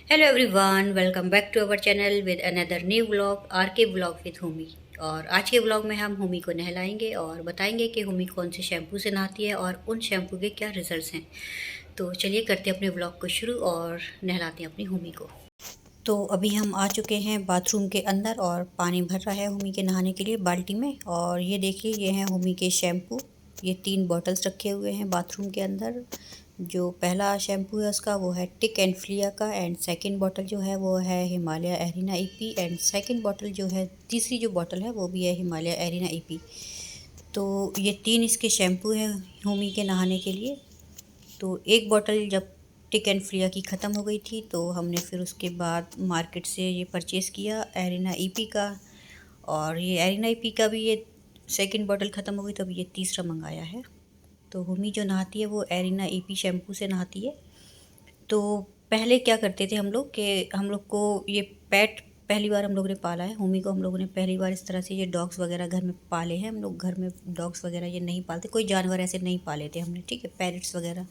Hello everyone, welcome back to our channel with another new vlog R K vlog with homie. और आज के vlog में हम होमी को नहलाएंगे और बताएंगे कि होमी कौन से शैम्पू से नहाती है और उन शैम्पू के क्या रिजल्ट्स हैं। तो चलिए करते हैं अपने व्लॉग को शुरू और नहलाते हैं अपनी होमी को। तो अभी हम आ चुके हैं बाथरूम के अंदर और पानी भर रहा है होमी के नहाने के लिए बाल्टी में। और ये देखिए, ये हैं होमी के शैम्पू। ये 3 बॉटल्स रखे हुए हैं बाथरूम के अंदर। जो पहला शैम्पू है उसका वो है टिक एंड फ्लिया का, एंड सेकंड बॉटल जो है वो है Himalaya arena EP, and second bottle जो है, तीसरी जो बॉटल है वो भी है हिमालय एरिना ईपी। तो ये 3 इसके शैम्पू हैं होमी के नहाने के लिए। तो एक बॉटल जब टिक एंड फ्लिया की ख़त्म हो गई थी तो हमने फिर उसके बाद मार्केट से ये परचेज़ किया एरिना ईपी का। और ये एरिना ईपी का भी ये सेकंड बॉटल ख़त्म हो गई तो अभी ये तीसरा मंगाया है। तो होमी जो नहाती है वो एरिना ईपी शैम्पू से नहाती है। तो पहले क्या करते थे हम लोग कि हम लोग को ये पेट पहली बार हम लोग ने पाला है। होमी को हम लोगों ने पहली बार इस तरह से ये डॉग्स वगैरह घर में पाले हैं। हम लोग घर में डॉग्स वगैरह ये नहीं पालते, कोई जानवर ऐसे नहीं पाले थे हमने, ठीक है। पैरट्स वगैरह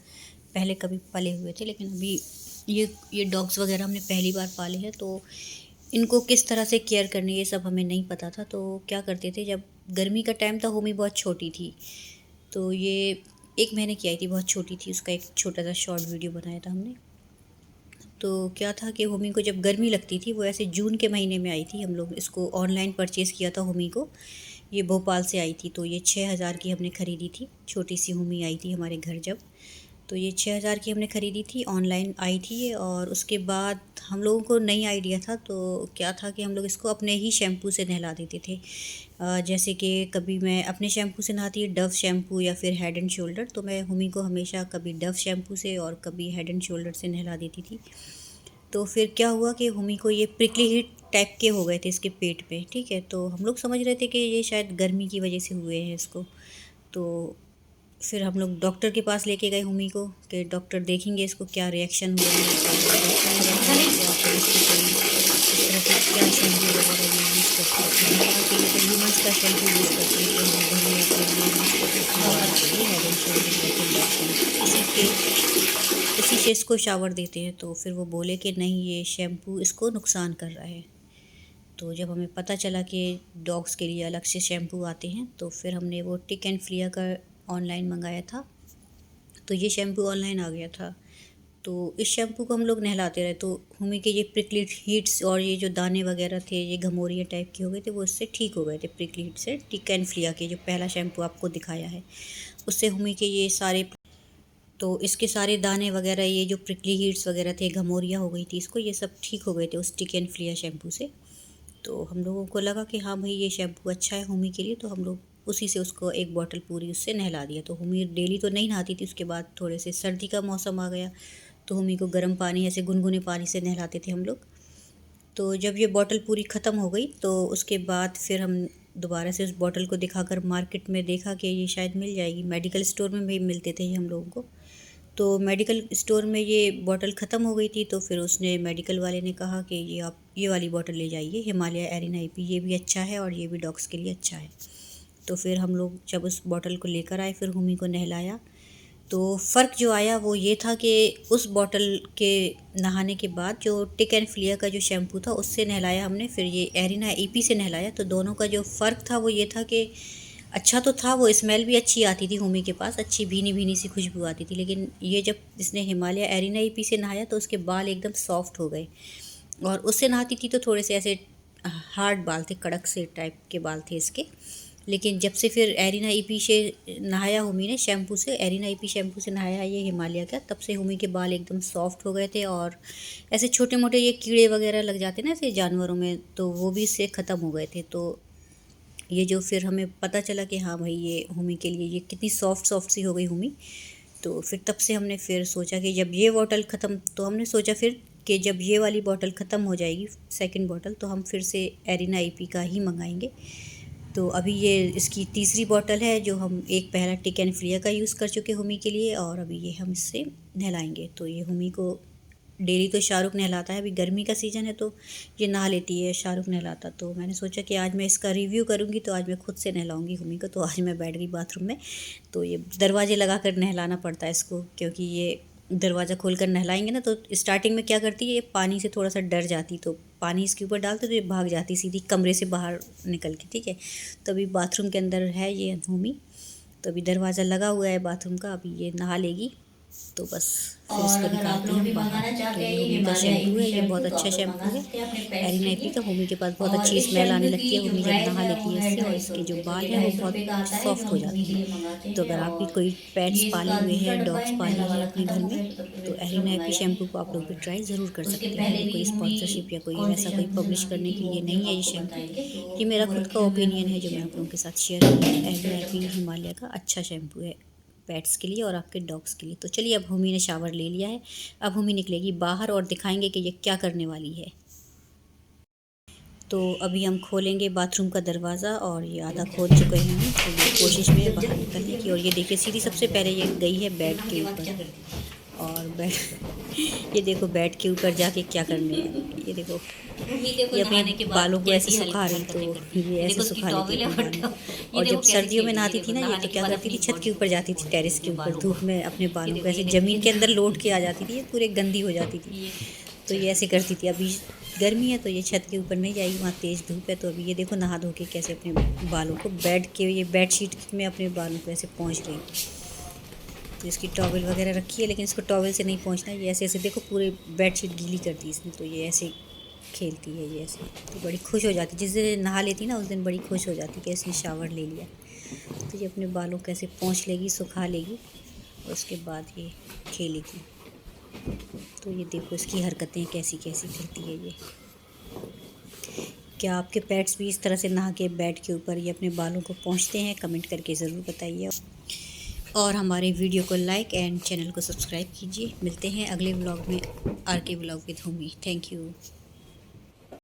पहले कभी पले हुए थे, लेकिन अभी ये डॉग्स वगैरह हमने पहली बार पाले हैं। तो इनको किस तरह से केयर करनी है ये सब हमें नहीं पता था। तो क्या करते थे, जब गर्मी का टाइम था, होमी बहुत छोटी थी, तो ये 1 महीने की आई थी, बहुत छोटी थी। उसका एक छोटा सा शॉर्ट वीडियो बनाया था हमने। तो क्या था कि होमी को जब गर्मी लगती थी, वो ऐसे जून के महीने में आई थी। हम लोग इसको ऑनलाइन परचेज़ किया था होमी को। ये भोपाल से आई थी, तो ये 6,000 की हमने ख़रीदी थी। छोटी सी होमी आई थी हमारे घर जब, तो ये 6,000 की हमने ख़रीदी थी, ऑनलाइन आई थी ये। और उसके बाद हम लोगों को नई आइडिया था, तो क्या था कि हम लोग इसको अपने ही शैम्पू से नहला देते थे। जैसे कि कभी मैं अपने शैम्पू से नहाती है, डव शैम्पू या फिर हेड एंड शोल्डर, तो मैं होमी को हमेशा कभी डव शैम्पू से और कभी हेड एंड शोल्डर से नहला देती थी। तो फिर क्या हुआ कि होमी को ये प्रिकली हीट टाइप के हो गए थे इसके पेट पे, ठीक है। तो हम लोग समझ रहे थे कि ये शायद गर्मी की वजह से हुए हैं इसको। तो फिर हम लोग डॉक्टर के पास लेके गए होमी को कि डॉक्टर देखेंगे इसको क्या रिएक्शन हुआ है। तो डॉक्टर ने बताया कि आप इसको कोई इस तरह से क्या शैम्पू वगैरह ये यूज़ करते हैं। तो मैंने कहा कि ये तो ह्यूमन्स का शैम्पू यूज़ करते हैं, जो हम घर में अपने लिए यूज़ करते हैं अपने के लिए, हेड एंड शोल्डर या फिर डव शैम्पू, इसी से इसको शावर देते हैं। तो फिर वो बोले कि नहीं, ये शैम्पू इसको नुकसान कर रहा है। तो जब हमें पता चला कि डॉग्स के लिए अलग से शैम्पू आते हैं, तो फिर हमने वो टिक एंड फ्लिया का ऑनलाइन मंगाया था। तो ये शैम्पू ऑनलाइन आ गया था। तो इस शैम्पू को हम लोग नहलाते रहे, तो होमी के ये प्रिकली हीट्स और ये जो दाने वगैरह थे, ये घमौरियाँ टाइप के हो गए थे, वो इससे ठीक हो गए थे प्रिकली हीट से। टिक एंड फ्लिया के जो पहला शैम्पू आपको दिखाया है, उससे होमी के ये सारे, तो इसके सारे दाने वगैरह, ये जो प्रिकली हीट्स वगैरह थे, घमौरियाँ हो गई थी इसको, ये सब ठीक हो गए थे उस टिक एंड फ्लिया शैम्पू से। तो हम लोगों को लगा कि हाँ भाई, ये शैम्पू अच्छा है होमी के लिए, तो हम लोग उसी से उसको एक बॉटल पूरी उससे नहला दिया। तो होमी डेली तो नहीं नहाती थी। उसके बाद थोड़े से सर्दी का मौसम आ गया, तो होमी को गर्म पानी, ऐसे गुनगुने पानी से नहलाते थे हम लोग। तो जब ये बॉटल पूरी ख़त्म हो गई, तो उसके बाद फिर हम दोबारा से उस बॉटल को दिखाकर मार्केट में देखा कि ये शायद मिल जाएगी। मेडिकल स्टोर में भी मिलते थे ये हम लोगों को। तो मेडिकल स्टोर में ये बॉटल ख़त्म हो गई थी, तो फिर उसने, मेडिकल वाले ने कहा कि ये आप ये वाली बॉटल ले जाइए, हिमालय एरिना ईपी, ये भी अच्छा है और ये भी डॉग्स के लिए अच्छा है। तो फिर हम लोग जब उस बॉटल को लेकर आए, फिर होमी को नहलाया, तो फ़र्क जो आया वो ये था कि उस बॉटल के नहाने के बाद जो टिक एंड फ्लिया का जो शैम्पू था उससे नहलाया हमने, फिर ये एरिना ईपी से नहलाया, तो दोनों का जो फ़र्क था वो ये था कि अच्छा तो था, वो स्मेल भी अच्छी आती थी होमी के पास, अच्छी भीनी भीनी सी खुशबू आती थी। लेकिन ये जब इसने हिमालय एरिना ईपी से नहाया तो उसके बाल एकदम सॉफ्ट हो गए। और उससे नहाती थी तो थोड़े से ऐसे हार्ड बाल थे, कड़क से टाइप के बाल थे इसके। लेकिन जब से फिर एरिना ईपी से नहाया होमी ने, शैम्पू से, एरिना ईपी शैम्पू से नहाया ये हिमालय का, तब से होमी के बाल एकदम सॉफ्ट हो गए थे। और ऐसे छोटे मोटे ये कीड़े वगैरह लग जाते ना ऐसे जानवरों में, तो वो भी इससे ख़त्म हो गए थे। तो ये जो फिर हमें पता चला कि हाँ भाई, ये होमी के लिए ये कितनी सॉफ्ट सॉफ्ट सी हो गई होमी। तो फिर तब से हमने फिर सोचा कि जब ये बॉटल ख़त्म, तो हमने सोचा फिर कि जब ये वाली बॉटल ख़त्म हो जाएगी, सेकंड बॉटल, तो हम फिर से एरिना ईपी का ही मंगाएंगे। तो अभी ये इसकी तीसरी बॉटल है, जो हम एक पहला टिक एंड फ्लिया का यूज़ कर चुके होमी के लिए, और अभी ये हम इससे नहलाएंगे। तो ये होमी को डेली तो शाहरुख नहलाता है, अभी गर्मी का सीज़न है तो ये नहा लेती है, शाहरुख नहलाता। तो मैंने सोचा कि आज मैं इसका रिव्यू करूँगी, तो आज मैं खुद से नहलाऊँगी होमी को। तो आज मैं बैठ गई बाथरूम में, तो ये दरवाजे लगा कर नहलाना पड़ता है इसको, क्योंकि ये दरवाज़ा खोलकर नहलाएंगे ना, तो स्टार्टिंग में क्या करती है, ये पानी से थोड़ा सा डर जाती, तो पानी इसके ऊपर डालते तो ये भाग जाती सीधी कमरे से बाहर निकल के, ठीक है। तो अभी बाथरूम के अंदर है ये भूमि, तो अभी दरवाज़ा लगा हुआ है बाथरूम का, अभी ये नहा लेगी तो बस फिर इसको निकालते हैं बाहर। तो ये भूमि का शैम्पू है, ये बहुत अच्छा शैम्पू है, एरिन एपी का। भूमि के पास बहुत अच्छी स्मेल आने लगती है भूमि जब नहा लेती है इससे, और इसके जो बाल हैं वो बहुत सॉफ्ट हो जाते हैं। तो अगर आप भी कोई पेट्स पाले हुए हैं, डॉग्स पाले हैं अपने घर में, तो एरिन एपी शैम्पू को आप लोग भी ट्राई ज़रूर कर सकते हैं। ये कोई स्पॉन्सरशिप या कोई वैसा कोई पब्लिश करने के लिए नहीं है ये शैम्पू, ये मेरा खुद का ओपिनियन है जो मैं आप लोगों के साथ शेयर कर रही हूँ। एरिन एपी हिमालय का अच्छा शैम्पू है पेट्स के लिए और आपके डॉग्स के लिए। तो चलिए, अब भूमि ने शावर ले लिया है, अब भूमि निकलेगी बाहर और दिखाएंगे कि ये क्या करने वाली है। तो अभी हम खोलेंगे बाथरूम का दरवाज़ा और ये आधा खोल चुके हैं हम, तो ये कोशिश में है बाहर निकलने की। और ये देखिए सीधी सबसे पहले ये गई है बेड के ऊपर, और बेड ये देखो बेड के ऊपर जाके क्या करने है, ये देखो ये अपने बालों को ऐसे सुखा रही, तो ये ऐसे सुखा लेती है अपने बालों। और जब सर्दियों में नहाती थी ना ये, तो क्या करती थी, छत के ऊपर जाती थी, टेरेस के ऊपर धूप में अपने बालों को ऐसे ज़मीन के अंदर लौट के आ जाती थी, ये पूरे गंदी हो जाती थी, तो ये ऐसे करती थी। अभी गर्मी है तो ये छत के ऊपर नहीं जाएगी, वहाँ तेज़ धूप है। तो अभी ये देखो नहा धो के कैसे अपने बालों को बेड के, ये बेडशीट में अपने बालों को ऐसे पोंछ रही। तो इसकी टॉवल वगैरह रखी है, लेकिन इसको टॉवल से नहीं पोंछना, ये ऐसे ऐसे देखो पूरे बेडशीट गीली कर दी इसने, तो ये ऐसे खेलती है ये ऐसे, तो बड़ी खुश हो जाती। जिस दिन नहा लेती ना उस दिन बड़ी खुश हो जाती कि इसने शावर ले लिया। तो ये अपने बालों को ऐसे पोंछ लेगी, सुखा लेगी, और उसके बाद ये खेलेगी। तो ये देखो इसकी हरकतें कैसी कैसी करती है ये। क्या आपके पेट्स भी इस तरह से नहा के बेड के ऊपर ये अपने बालों को पोंछते हैं? कमेंट करके ज़रूर बताइए, और हमारे वीडियो को लाइक एंड चैनल को सब्सक्राइब कीजिए। मिलते हैं अगले व्लॉग में, are K vlog with Homi. Thank you.